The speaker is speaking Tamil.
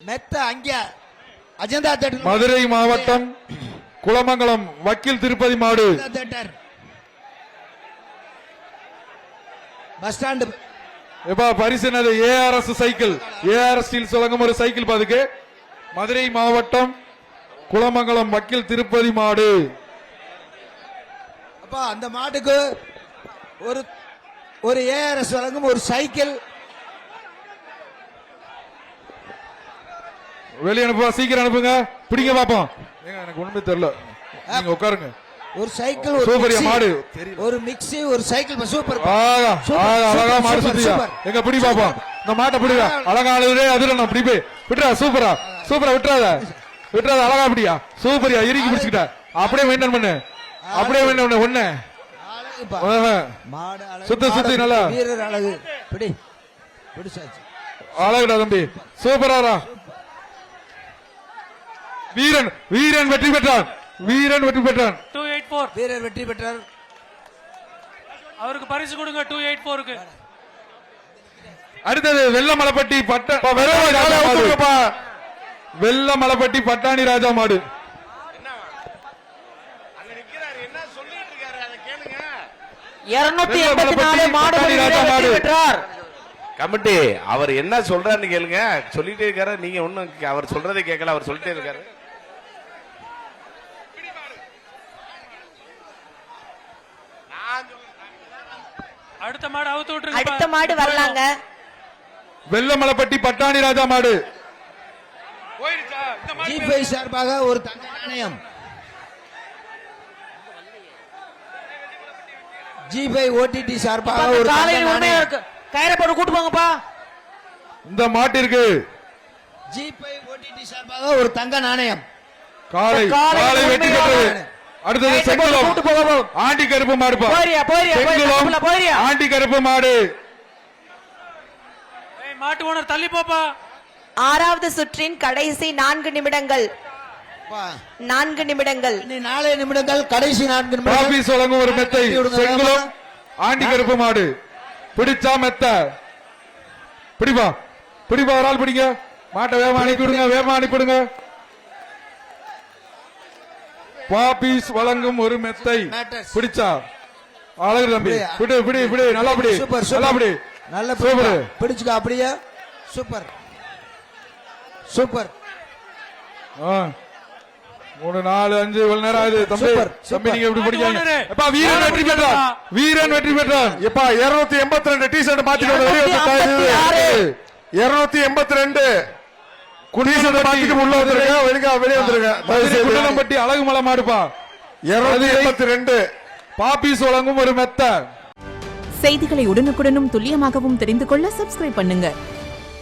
மெத்த அங்க அஜந்தா தேட்டர் மதுரை மாவட்டம் குளமங்கலம் வக்கீல் திருப்பதி மாடு தேட்டர் பஸ் ஸ்டாண்ட் எப்பா பரிசு ஏஆர்எஸ் சைக்கிள் ஏஆர்எஸ் ஸ்டீல் சொல்லுங்க ஒரு சைக்கிள் பாதுக்கு மதுரை மாவட்டம் குளமங்கலம் வக்கீல் திருப்பதி மாடு அப்பா அந்த மாட்டுக்கு ஒரு ஏஆர்எஸ் வழங்கும் ஒரு சைக்கிள் வெளியே அனுப்புவா சீக்கிரம் அனுப்புங்க பிடிங்க பாப்போம் எனக்கு ஒண்ணுமே தெரியல நீங்க உட்காருங்க ஒரு சைக்கிள் சூப்பரியா மாடு ஒரு மிக்ஸி ஒரு சைக்கிள் சூப்பர் அழகா மாடு சுத்தியா எங்க பிடி பாப்போம் இந்த மாட்டை பிடிங்க அழகா அழுதே அதுல நான் பிடி விட்டுறா சூப்பரா சூப்பரா விட்டுறாத அழகா பிடியா சூப்பரியா இறுக்கி பிடிச்சிக்கிட்ட அப்படியே மெயின்டைன் பண்ணு அப்படியே மெயின்டைன் பண்ணு ஒண்ணு சுத்தி நல்லா வீரர் அழகு பிடி பிடிச்சாச்சு அழகுடா தம்பி சூப்பரா வீரன் வெற்றி பெற்றான் 284 வீரர் வெற்றி பெற்றார் அவருக்கு பரிசு கொடுங்க 284 க்கு அடுத்தது வெள்ளமலைப்பட்டி வெள்ளமலைப்பட்டி பட்டாணி ராஜா மாடு கமிட்டி அவர் என்ன சொல்றாருன்னு கேளுங்க சொல்லிட்டே இருக்காரு நீங்க ஒண்ணும் அவர் சொல்றதை கேட்கல அவர் சொல்லிட்டே இருக்காரு அடுத்த மாடு அவுத்து விட்டுருங்க அடுத்த மாடு வரலாங்க வெள்ளமலைப்பட்டி பட்டாணி ராஜா மாடு ஜி5 சார்பாக ஒரு தங்க நாணயம் ஜி5 ஓடிடி சார்பாக ஒரு இருக்கு கயிறை போட்டு கூட்டு போங்கப்பா இந்த மாட்டிற்கு ஜி5 ஓடிடி சார்பாக ஒரு தங்க நாணயம் காலை வெற்றி பெற்றது அடுத்தது செங்குளம் ஆண்டி கருப்பு மாடுப்பா ஆண்டி கருப்பு மாடு மாட்டு ஓனர் தள்ளி போப்பா ஆறாவது சுற்றின் கடைசி 4 நிமிடங்கள் 4 நிமிடங்கள் 4 நிமிடங்கள் கடைசி 4 நிமிடங்கள் ஆபீஸ் வழங்கும் ஒரு மெத்தை செங்குளம் ஆண்டி கருப்பு மாடு பிடிச்சா மெத்த பிடிப்பா ஒரு ஆள் பிடிங்க மாட்டை வேகமா அனுப்பிவிடுங்க பாபீஸ் வழங்கும் ஒரு மெத்தை பிடிச்சா அழகு தம்பி பிடி நல்லா பிடி நல்லா பிடி நல்ல சூப்பர் பிடிச்சுக்க அப்படியே சூப்பர் 3 4 5 இவ்வளவு நேரம் ஆகுது தம்பி நீங்க எப்படி பிடிக்காங்க எப்பா வீரன் வெற்றி பெற்றான் எப்பா 282 டி ஷர்ட் மாத்திட்டு 282 குடிசை மாத்திட்டு உள்ள வந்துருங்க வெளியே வந்துருங்க அழகு மலை மாடுப்பா 282 பாபீஸ் வழங்கும் ஒரு மெத்த செய்திகளை உடனுக்குடனும் துல்லியமாகவும் தெரிந்து கொள்ள சப்ஸ்கிரைப் பண்ணுங்க.